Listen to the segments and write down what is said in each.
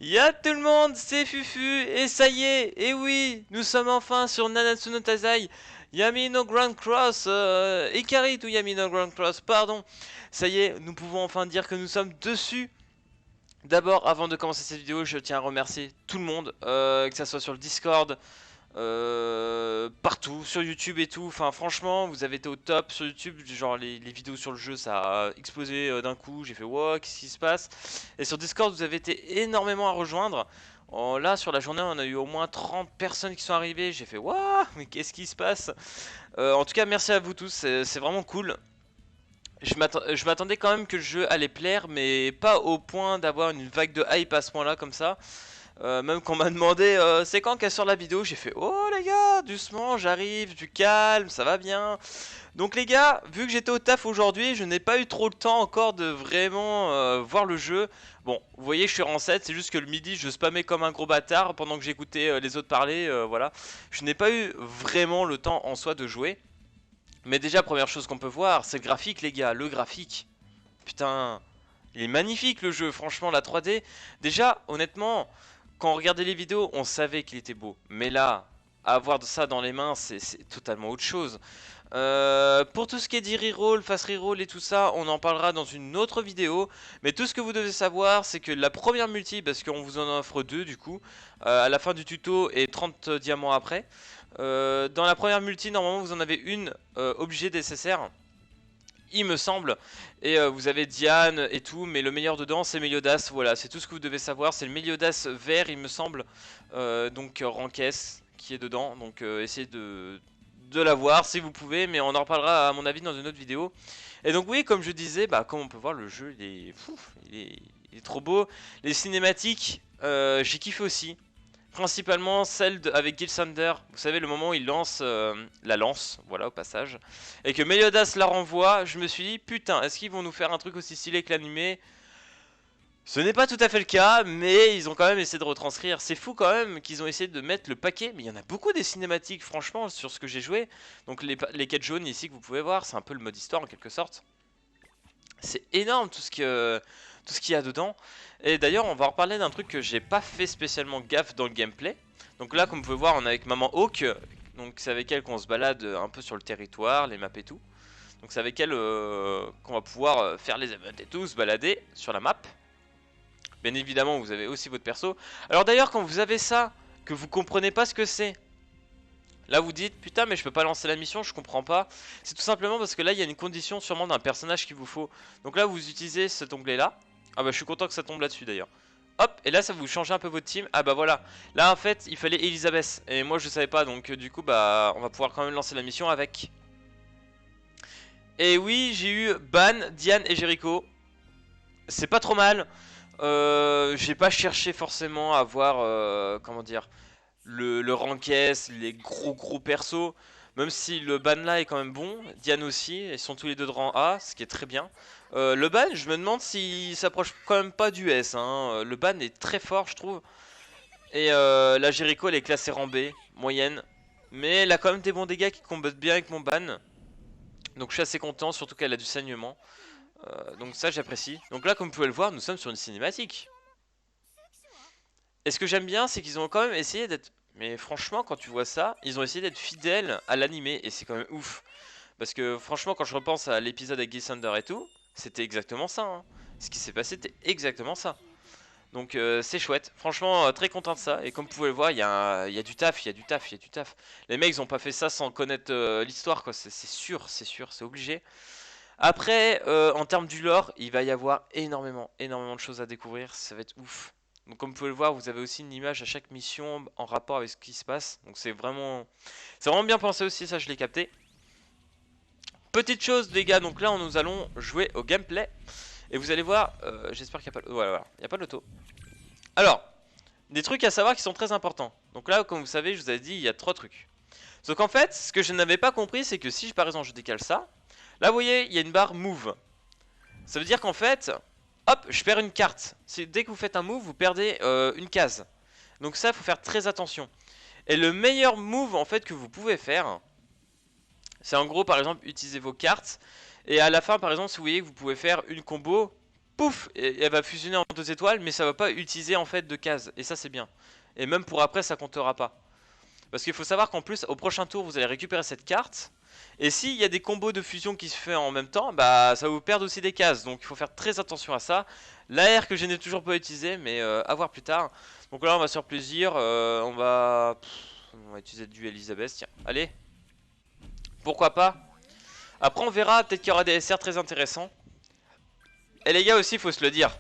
Y'a tout le monde, c'est Fufu, et ça y est, et oui, nous sommes enfin sur Nanatsu no Taizai, Yami no Grand Cross, Ikari to Yami no Grand Cross, pardon. Ça y est, nous pouvons enfin dire que nous sommes dessus. D'abord, avant de commencer cette vidéo, je tiens à remercier tout le monde, que ça soit sur le Discord, partout, sur YouTube et tout. Enfin, franchement, vous avez été au top sur YouTube. Genre, les vidéos sur le jeu, ça a explosé d'un coup. J'ai fait, wow, qu'est-ce qui se passe? Et sur Discord, vous avez été énormément à rejoindre. Là, sur la journée, on a eu au moins 30 personnes qui sont arrivées. J'ai fait, waouh, mais qu'est-ce qui se passe? En tout cas, merci à vous tous. C'est vraiment cool. Je m'attendais quand même que le jeu allait plaire, mais pas au point d'avoir une vague de hype à ce point-là, comme ça. Même qu'on m'a demandé c'est quand qu'elle sort la vidéo, j'ai fait oh les gars, doucement, j'arrive, du calme, ça va bien. Donc les gars, vu que j'étais au taf aujourd'hui, je n'ai pas eu trop le temps encore de vraiment voir le jeu. Bon, vous voyez, je suis en 7, c'est juste que le midi, je spammais comme un gros bâtard pendant que j'écoutais les autres parler, voilà. Je n'ai pas eu vraiment le temps en soi de jouer. Mais déjà, première chose qu'on peut voir, c'est le graphique les gars, le graphique. Putain, il est magnifique le jeu, franchement, la 3D. Déjà, honnêtement, quand on regardait les vidéos, on savait qu'il était beau. Mais là, avoir ça dans les mains, c'est totalement autre chose. Pour tout ce qui est dit reroll, fast reroll et tout ça, on en parlera dans une autre vidéo. Mais tout ce que vous devez savoir, c'est que la première multi, parce qu'on vous en offre deux du coup, à la fin du tuto et 30 diamants après. Dans la première multi, normalement, vous en avez une obligée DSSR. Il me semble, et vous avez Diane et tout, mais le meilleur dedans c'est Meliodas, voilà, c'est tout ce que vous devez savoir, c'est le Meliodas vert il me semble, donc rank S qui est dedans, donc essayez de l'avoir si vous pouvez, mais on en reparlera à mon avis dans une autre vidéo. Et donc oui, comme je disais, bah comme on peut voir le jeu il est trop beau, les cinématiques j'ai kiffé aussi. Principalement celle avec Gilsander, vous savez le moment où il lance la lance, voilà au passage, et que Meliodas la renvoie, je me suis dit putain, est-ce qu'ils vont nous faire un truc aussi stylé que l'animé? Ce n'est pas tout à fait le cas, mais ils ont quand même essayé de retranscrire. C'est fou quand même qu'ils ont essayé de mettre le paquet, mais il y en a beaucoup des cinématiques franchement sur ce que j'ai joué. Donc les quêtes jaunes ici que vous pouvez voir, c'est un peu le mode histoire en quelque sorte. C'est énorme tout ce qu'il y a dedans. Et d'ailleurs, on va reparler d'un truc que j'ai pas fait spécialement gaffe dans le gameplay. Donc là, comme vous pouvez voir, on est avec Maman Hawk. Donc c'est avec elle qu'on se balade un peu sur le territoire, les maps et tout. Donc c'est avec elle qu'on va pouvoir faire les events et tout, se balader sur la map. Bien évidemment, vous avez aussi votre perso. Alors d'ailleurs, quand vous avez ça, que vous comprenez pas ce que c'est, là vous dites putain mais je peux pas lancer la mission, je comprends pas. C'est tout simplement parce que là il y a une condition sûrement d'un personnage qu'il vous faut. Donc là vous utilisez cet onglet là. Ah bah je suis content que ça tombe là-dessus d'ailleurs. Hop, et là ça vous change un peu votre team. Ah bah voilà, là en fait il fallait Elisabeth. Et moi je savais pas, donc du coup bah on va pouvoir quand même lancer la mission avec. Et oui, j'ai eu Ban, Diane et Jericho. C'est pas trop mal. J'ai pas cherché forcément à voir, comment dire, le rank S, les gros persos. Même si le ban là est quand même bon, Diane aussi, ils sont tous les deux de rang A, ce qui est très bien. Le ban, je me demande s'il s'approche quand même pas du S, hein. Le ban est très fort, je trouve. Et la Jericho, elle est classée rang B, moyenne. Mais elle a quand même des bons dégâts qui combattent bien avec mon ban. Donc je suis assez content, surtout qu'elle a du saignement. Donc ça, j'apprécie. Donc là, comme vous pouvez le voir, nous sommes sur une cinématique. Et ce que j'aime bien, c'est qu'ils ont quand même essayé d'être... Mais franchement, quand tu vois ça, ils ont essayé d'être fidèles à l'animé, et c'est quand même ouf. Parce que franchement, quand je repense à l'épisode avec Gilsander et tout, c'était exactement ça, hein. Ce qui s'est passé, c'était exactement ça. Donc c'est chouette. Franchement, très content de ça. Et comme vous pouvez le voir, il y a du taf, il y a du taf, il y a du taf. Les mecs, ils ont pas fait ça sans connaître l'histoire, quoi. C'est sûr, c'est obligé. Après, en termes du lore, il va y avoir énormément de choses à découvrir. Ça va être ouf. Donc comme vous pouvez le voir, vous avez aussi une image à chaque mission en rapport avec ce qui se passe. Donc c'est vraiment bien pensé aussi, ça je l'ai capté. Petite chose les gars, donc là nous allons jouer au gameplay. Et vous allez voir, j'espère qu'il n'y a pas... Voilà, il n'y a pas de loto. Alors, des trucs à savoir qui sont très importants. Donc là, comme vous savez, je vous avais dit, il y a 3 trucs. Donc en fait, ce que je n'avais pas compris, c'est que si par exemple je décale ça, là vous voyez, il y a une barre move. Ça veut dire qu'en fait, hop, je perds une carte. Dès que vous faites un move, vous perdez une case. Donc ça, il faut faire très attention. Et le meilleur move en fait que vous pouvez faire, c'est en gros par exemple utiliser vos cartes. Et à la fin par exemple, si vous voyez que vous pouvez faire une combo, pouf, et elle va fusionner en 2 étoiles, mais ça va pas utiliser en fait de cases. Et ça c'est bien. Et même pour après ça comptera pas. Parce qu'il faut savoir qu'en plus au prochain tour vous allez récupérer cette carte. Et s'il y a des combos de fusion qui se font en même temps, bah ça va vous perdre aussi des cases. Donc il faut faire très attention à ça. L'AR que je n'ai toujours pas utilisé, mais à voir plus tard. Donc là on va se faire plaisir. On va utiliser du Elisabeth. Tiens, allez. Pourquoi pas. Après on verra, peut-être qu'il y aura des SR très intéressants. Et les gars aussi, il faut se le dire.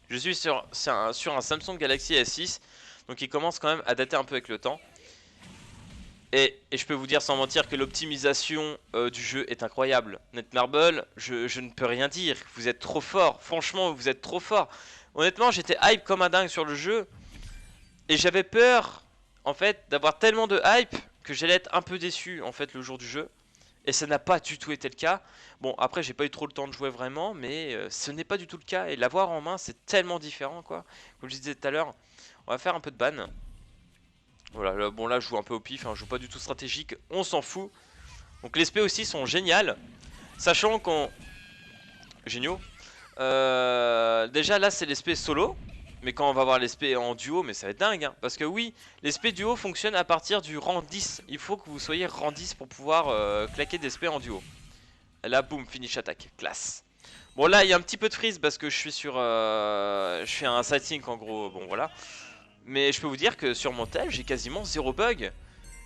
Je suis sur un Samsung Galaxy S6. Donc il commence quand même à dater un peu avec le temps. Et je peux vous dire sans mentir que l'optimisation du jeu est incroyable. Netmarble, je ne peux rien dire. Vous êtes trop fort. Franchement, vous êtes trop fort. Honnêtement, j'étais hype comme un dingue sur le jeu. Et j'avais peur, en fait, d'avoir tellement de hype que j'allais être un peu déçu, en fait, le jour du jeu. Et ça n'a pas du tout été le cas. Bon, après, j'ai pas eu trop le temps de jouer vraiment, mais ce n'est pas du tout le cas. Et l'avoir en main, c'est tellement différent, quoi. Comme je disais tout à l'heure, on va faire un peu de ban. Voilà, là, bon là je joue un peu au pif, hein, je joue pas du tout stratégique, on s'en fout. Donc les SP aussi sont géniales, sachant qu'on... Géniaux. Déjà là c'est l'SP solo, mais quand on va voir l'SP en duo, mais ça va être dingue, hein, parce que oui, l'SP duo fonctionne à partir du rang 10. Il faut que vous soyez rang 10 pour pouvoir claquer des SP en duo. Et là, boum, finish attack, classe. Bon là il y a un petit peu de freeze parce que je suis sur... je fais un sightseeing en gros, bon voilà. Mais je peux vous dire que sur mon tel, j'ai quasiment 0 bug.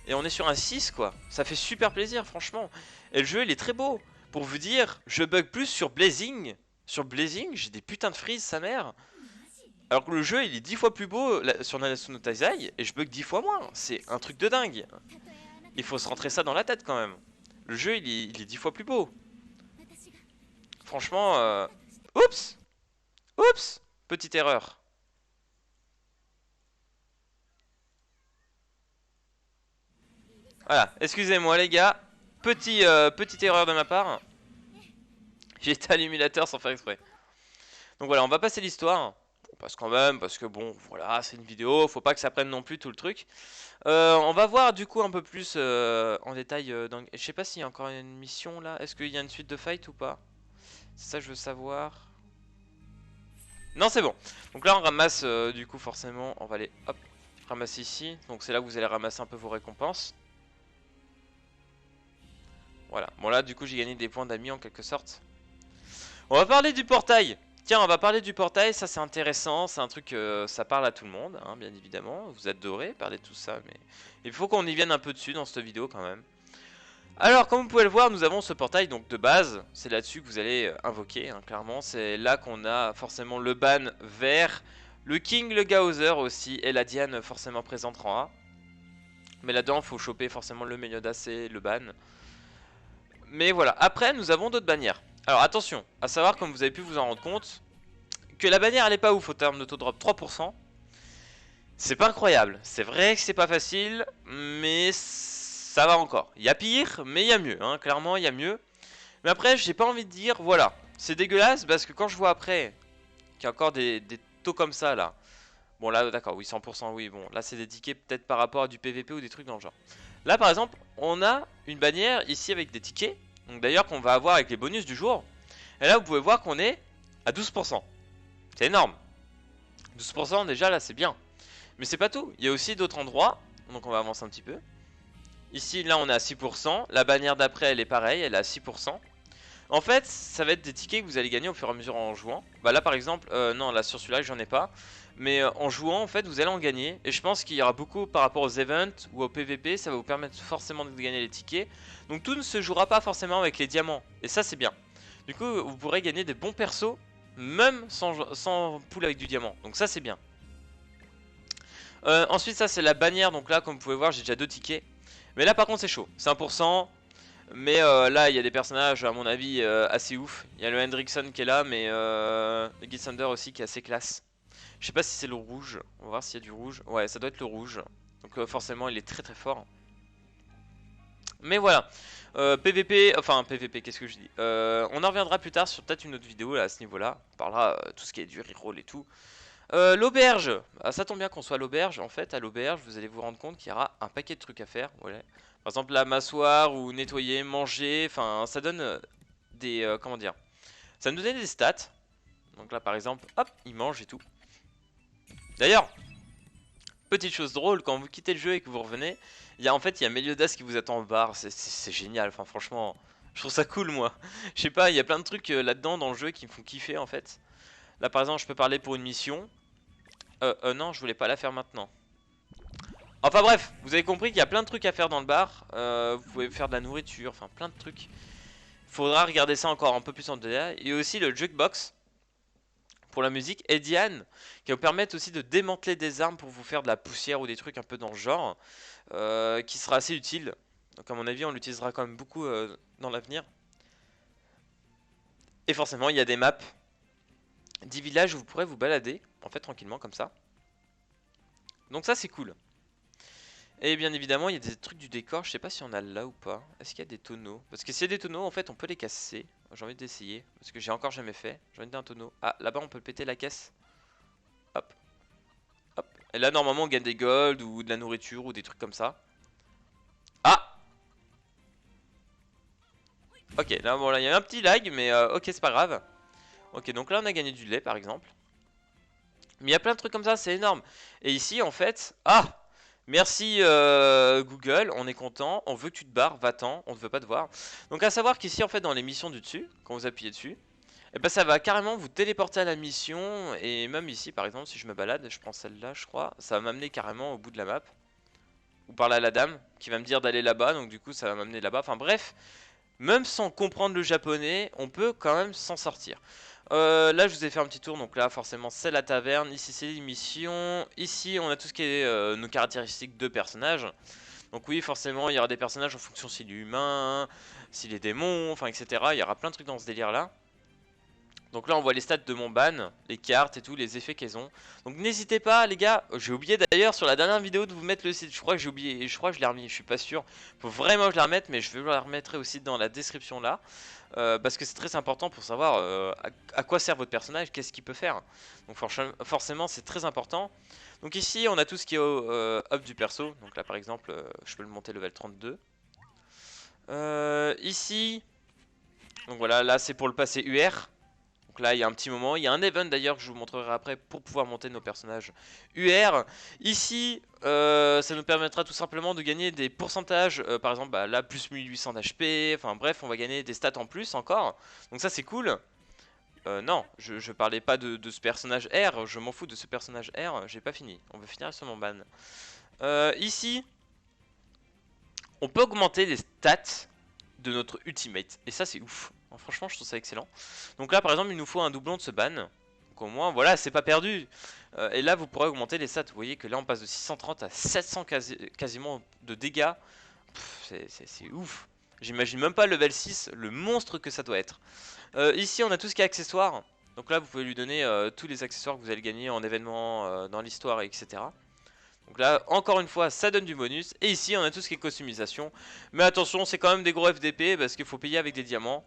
Et on est sur un 6 quoi. Ça fait super plaisir franchement. Et le jeu il est très beau. Pour vous dire, je bug plus sur Blazing. Sur Blazing, j'ai des putains de freeze sa mère. Alors que le jeu il est 10 fois plus beau sur Nanatsu no Taizai. Et je bug 10 fois moins. C'est un truc de dingue. Il faut se rentrer ça dans la tête quand même. Le jeu il est 10 fois plus beau. Franchement, oups. Oups. Petite erreur. Voilà, excusez-moi les gars. Petite erreur de ma part. J'ai été à l'émulateur sans faire exprès. Donc voilà, on va passer l'histoire. On passe quand même, parce que bon, voilà, c'est une vidéo, faut pas que ça prenne non plus tout le truc. On va voir du coup un peu plus en détail. Je sais pas s'il y a encore une mission là. Est-ce qu'il y a une suite de fight ou pas? C'est ça que je veux savoir. Non, c'est bon. Donc là, on ramasse du coup forcément. On va aller hop, ramasser ici. Donc c'est là que vous allez ramasser un peu vos récompenses. Voilà. Bon là, du coup, j'ai gagné des points d'amis en quelque sorte. On va parler du portail. Tiens, on va parler du portail, ça c'est intéressant, c'est un truc, ça parle à tout le monde, hein, bien évidemment. Vous adorez parler de tout ça, mais il faut qu'on y vienne un peu dessus dans cette vidéo quand même. Alors, comme vous pouvez le voir, nous avons ce portail donc de base, c'est là-dessus que vous allez invoquer, hein, clairement. C'est là qu'on a forcément le ban vert, le King, le Gaozer aussi, et la Diane forcément présente en A. Mais là-dedans, il faut choper forcément le Meliodas et le ban. Mais voilà, après nous avons d'autres bannières. Alors attention, à savoir comme vous avez pu vous en rendre compte, que la bannière elle est pas ouf au terme de taux de drop 3%. C'est pas incroyable, c'est vrai que c'est pas facile, mais ça va encore. Il y a pire, mais il y a mieux, hein. Clairement il y a mieux. Mais après j'ai pas envie de dire, voilà, c'est dégueulasse parce que quand je vois après qu'il y a encore des taux comme ça là. Bon là d'accord, oui 100%, oui bon, là c'est des tickets peut-être par rapport à du PVP ou des trucs dans le genre. Là par exemple, on a une bannière ici avec des tickets, donc d'ailleurs qu'on va avoir avec les bonus du jour. Et là vous pouvez voir qu'on est à 12%. C'est énorme. 12% déjà là c'est bien. Mais c'est pas tout, il y a aussi d'autres endroits, donc on va avancer un petit peu. Ici là on est à 6%, la bannière d'après elle est pareille, elle est à 6%. En fait ça va être des tickets que vous allez gagner au fur et à mesure en jouant. Bah là par exemple, non là sur celui-là j'en ai pas. Mais en jouant en fait vous allez en gagner. Et je pense qu'il y aura beaucoup par rapport aux events ou au PVP, ça va vous permettre forcément de gagner les tickets. Donc tout ne se jouera pas forcément avec les diamants, et ça c'est bien. Du coup vous pourrez gagner des bons persos, même sans pool avec du diamant, donc ça c'est bien. Ensuite ça c'est la bannière, donc là comme vous pouvez voir j'ai déjà 2 tickets. Mais là par contre c'est chaud, 5%. Mais là il y a des personnages à mon avis assez ouf. Il y a le Hendrickson qui est là, mais le Gitsander aussi qui est assez classe. Je sais pas si c'est le rouge, on va voir s'il y a du rouge. Ouais ça doit être le rouge, donc forcément il est très très fort. Mais voilà, PVP, enfin PVP qu'est-ce que je dis, on en reviendra plus tard sur peut-être une autre vidéo là, à ce niveau là. On parlera tout ce qui est du reroll et tout. L'auberge, ah, ça tombe bien qu'on soit à l'auberge. En fait à l'auberge vous allez vous rendre compte qu'il y aura un paquet de trucs à faire, voilà. Par exemple là m'asseoir ou nettoyer, manger, enfin ça donne des, comment dire, Ça nous donnait des stats. Donc là par exemple, hop, il mange et tout. D'ailleurs, petite chose drôle, quand vous quittez le jeu et que vous revenez, en fait il y a Meliodas qui vous attend au bar, c'est génial, enfin franchement, je trouve ça cool moi. Je sais pas, il y a plein de trucs là-dedans dans le jeu qui me font kiffer en fait. Là par exemple je peux parler pour une mission. Non, je voulais pas la faire maintenant. Enfin bref, vous avez compris qu'il y a plein de trucs à faire dans le bar. Vous pouvez faire de la nourriture, enfin plein de trucs. Faudra regarder ça encore un peu plus en détail. Et aussi le jukebox pour la musique. Et Diane qui va vous permettre aussi de démanteler des armes pour vous faire de la poussière ou des trucs un peu dans le genre. Qui sera assez utile. Donc à mon avis on l'utilisera quand même beaucoup dans l'avenir. Et forcément il y a des maps, 10 villages où vous pourrez vous balader en fait tranquillement comme ça. Donc ça c'est cool. Et bien évidemment, il y a des trucs du décor, je sais pas si on a là ou pas. Est-ce qu'il y a des tonneaux? Parce que s'il y a des tonneaux, en fait, on peut les casser. J'ai envie d'essayer, parce que j'ai encore jamais fait. J'ai envie d'un tonneau. Ah, là-bas, on peut péter la caisse. Hop, hop. Et là, normalement, on gagne des golds ou de la nourriture ou des trucs comme ça. Ah! Ok, là, bon, là, il y a un petit lag, mais ok, c'est pas grave. Ok, donc là, on a gagné du lait, par exemple. Mais il y a plein de trucs comme ça, c'est énorme. Et ici, en fait... Ah! Merci Google, on est content, on veut que tu te barres, va-t'en, on ne veut pas te voir. Donc à savoir qu'ici en fait dans les missions du dessus, quand vous appuyez dessus, et ben ça va carrément vous téléporter à la mission. Et même ici par exemple si je me balade, je prends celle-là je crois, ça va m'amener carrément au bout de la map. Ou parler à la dame qui va me dire d'aller là-bas, donc du coup ça va m'amener là-bas. Enfin bref, même sans comprendre le japonais, on peut quand même s'en sortir. Là je vous ai fait un petit tour, donc là forcément c'est la taverne, ici c'est l'émission, ici on a tout ce qui est nos caractéristiques de personnages. Donc oui forcément il y aura des personnages en fonction s'il est humain, s'il est démon, enfin etc. Il y aura plein de trucs dans ce délire là. Donc là on voit les stats de mon ban, les cartes et tout, les effets qu'elles ont. Donc n'hésitez pas les gars, j'ai oublié d'ailleurs sur la dernière vidéo de vous mettre le site, je crois que j'ai oublié, et je crois que je l'ai remis, je suis pas sûr. Faut vraiment que je la remette, mais je vais la remettre aussi dans la description là. Parce que c'est très important pour savoir à quoi sert votre personnage, qu'est-ce qu'il peut faire. Donc forcément c'est très important. Donc ici on a tout ce qui est up du perso, donc là par exemple je peux le monter level 32. Ici, donc voilà, là c'est pour le passer UR. Donc là il y a un petit moment, il y a un event d'ailleurs que je vous montrerai après pour pouvoir monter nos personnages UR. Ici ça nous permettra tout simplement de gagner des pourcentages, par exemple bah, là plus 1800 d'HP, enfin bref on va gagner des stats en plus encore. Donc ça c'est cool. Non, je parlais pas de ce personnage R, je m'en fous de ce personnage R, j'ai pas fini, on veut finir sur mon ban. Ici, on peut augmenter les stats de notre ultimate, et ça c'est ouf. Franchement je trouve ça excellent. Donc là par exemple il nous faut un doublon de ce ban. Donc au moins voilà c'est pas perdu. Et là vous pourrez augmenter les stats. Vous voyez que là on passe de 630 à 700 quasiment de dégâts. C'est ouf. J'imagine même pas level 6 le monstre que ça doit être. Ici on a tout ce qui est accessoires. Donc là vous pouvez lui donner tous les accessoires que vous allez gagner en événement dans l'histoire etc. Donc là, encore une fois, ça donne du bonus. Et ici, on a tout ce qui est customisation. Mais attention, c'est quand même des gros FDP parce qu'il faut payer avec des diamants.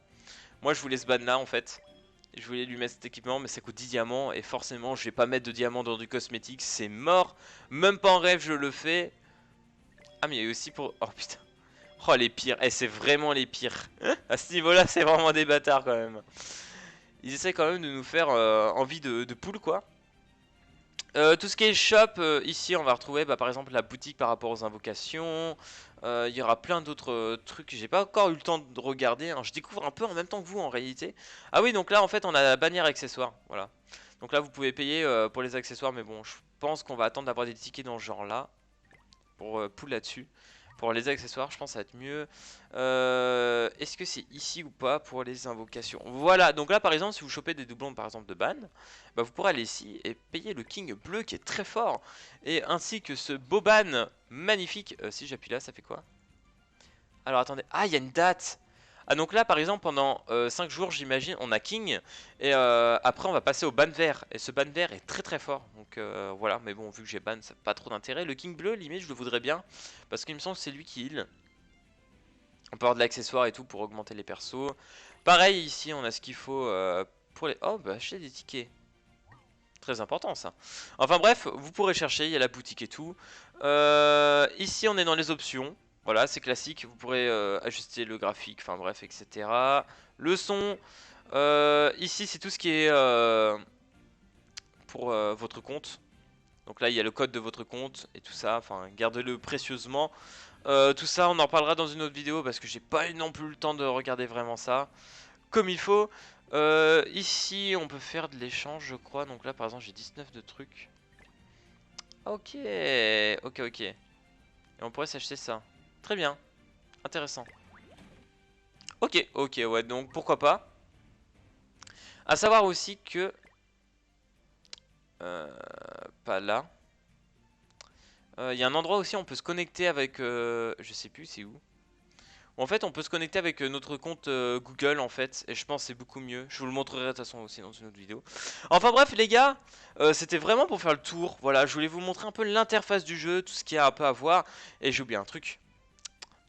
Moi, je voulais ce ban là en fait. Je voulais lui mettre cet équipement, mais ça coûte 10 diamants. Et forcément, je vais pas mettre de diamants dans du cosmétique. C'est mort. Même pas en rêve, je le fais. Ah, mais il y a aussi pour... Oh putain. Oh, les pires. Eh, c'est vraiment les pires. À ce niveau-là, c'est vraiment des bâtards quand même. Ils essaient quand même de nous faire envie de poule, quoi. Tout ce qui est shop, ici on va retrouver par exemple la boutique par rapport aux invocations. Il y aura plein d'autres trucs. J'ai pas encore eu le temps de regarder, hein. Je découvre un peu en même temps que vous en réalité. Ah oui, donc là en fait on a la bannière accessoire. Voilà. Donc là vous pouvez payer pour les accessoires, mais bon, je pense qu'on va attendre d'avoir des tickets dans ce genre là pour pool là-dessus. Pour les accessoires, je pense que ça va être mieux. Est-ce que c'est ici ou pas pour les invocations? Voilà, donc là par exemple, si vous chopez des doublons par exemple de ban, bah, vous pourrez aller ici et payer le king bleu qui est très fort. Et ainsi que ce beau ban magnifique. Si j'appuie là, ça fait quoi? Alors attendez, ah il y a une date. Ah donc là par exemple pendant 5 jours j'imagine on a king. Et après on va passer au ban vert. Et ce ban vert est très très fort. Donc voilà, mais bon vu que j'ai ban ça n'a pas trop d'intérêt. Le king bleu limite je le voudrais bien. Parce qu'il me semble que c'est lui qui heal. On peut avoir de l'accessoire et tout pour augmenter les persos. Pareil ici on a ce qu'il faut pour les... Oh bah acheter des tickets. Très important ça. Enfin bref, vous pourrez chercher, il y a la boutique et tout. Ici on est dans les options. Voilà, c'est classique, vous pourrez ajuster le graphique, enfin bref, etc. Le son, Ici c'est tout ce qui est pour votre compte. Donc là il y a le code de votre compte et tout ça, enfin gardez-le précieusement. Tout ça on en parlera dans une autre vidéo parce que j'ai pas eu non plus le temps de regarder vraiment ça comme il faut. Ici on peut faire de l'échange je crois, donc là par exemple j'ai 19 de trucs. Ok, ok. Et on pourrait s'acheter ça. Très bien, intéressant. Ok, ouais, donc pourquoi pas. À savoir aussi que... pas là. Il y a un endroit aussi où on peut se connecter avec... je sais plus c'est où. En fait on peut se connecter avec notre compte Google en fait. Et je pense que c'est beaucoup mieux. Je vous le montrerai de toute façon aussi dans une autre vidéo. Enfin bref les gars, c'était vraiment pour faire le tour. Voilà, je voulais vous montrer un peu l'interface du jeu, tout ce qu'il y a un peu à voir. Et j'ai oublié un truc.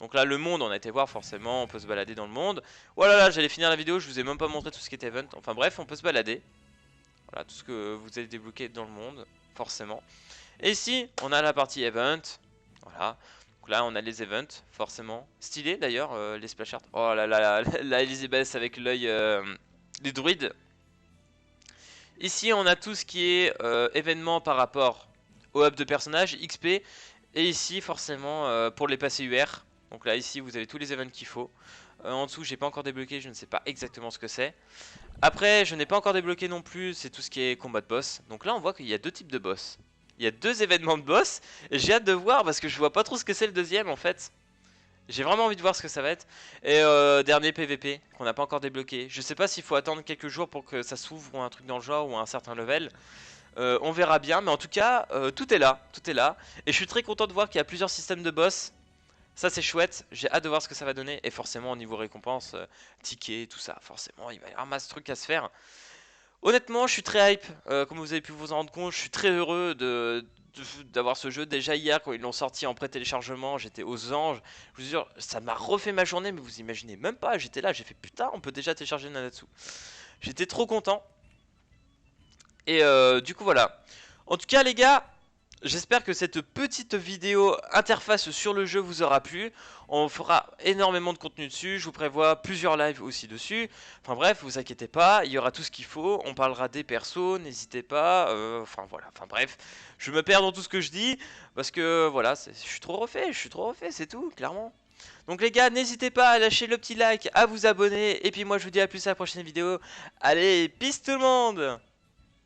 Donc là le monde on a été voir forcément, on peut se balader dans le monde. Voilà, là j'allais finir la vidéo, je vous ai même pas montré tout ce qui est event. Enfin bref, on peut se balader. Voilà, tout ce que vous allez débloquer dans le monde, forcément. Et ici, on a la partie event. Voilà. Donc là, on a les events, forcément. Stylé d'ailleurs, les splash art. Oh là là, la Elizabeth avec l'œil des druides. Ici, on a tout ce qui est événement par rapport au hub de personnages, XP. Et ici, forcément, pour les passer UR. Donc là, ici, vous avez tous les events qu'il faut. En dessous, j'ai pas encore débloqué, je ne sais pas exactement ce que c'est. Après, je n'ai pas encore débloqué non plus, c'est tout ce qui est combat de boss. Donc là, on voit qu'il y a deux types de boss. Il y a deux événements de boss, et j'ai hâte de voir parce que je vois pas trop ce que c'est le deuxième en fait. J'ai vraiment envie de voir ce que ça va être. Et dernier PVP qu'on n'a pas encore débloqué. Je sais pas s'il faut attendre quelques jours pour que ça s'ouvre ou un truc dans le genre ou un certain level. On verra bien, mais en tout cas, tout est là, tout est là. Et je suis très content de voir qu'il y a plusieurs systèmes de boss. Ça c'est chouette, j'ai hâte de voir ce que ça va donner. Et forcément au niveau récompense, tickets, tout ça, forcément il va y avoir un masse de trucs à se faire. Honnêtement je suis très hype, comme vous avez pu vous en rendre compte, je suis très heureux d'avoir ce jeu. Déjà hier quand ils l'ont sorti en pré-téléchargement, j'étais aux anges. Je vous jure, ça m'a refait ma journée, mais vous imaginez même pas, j'étais là, j'ai fait putain on peut déjà télécharger Nanatsu. J'étais trop content. Et du coup voilà. En tout cas les gars, j'espère que cette petite vidéo interface sur le jeu vous aura plu. On fera énormément de contenu dessus, je vous prévois plusieurs lives aussi dessus. Enfin bref, vous inquiétez pas, il y aura tout ce qu'il faut. On parlera des persos, n'hésitez pas. Enfin voilà, enfin bref, je me perds dans tout ce que je dis. Parce que voilà, je suis trop refait, c'est tout, clairement. Donc les gars, n'hésitez pas à lâcher le petit like, à vous abonner. Et puis moi je vous dis à plus à la prochaine vidéo. Allez, peace tout le monde!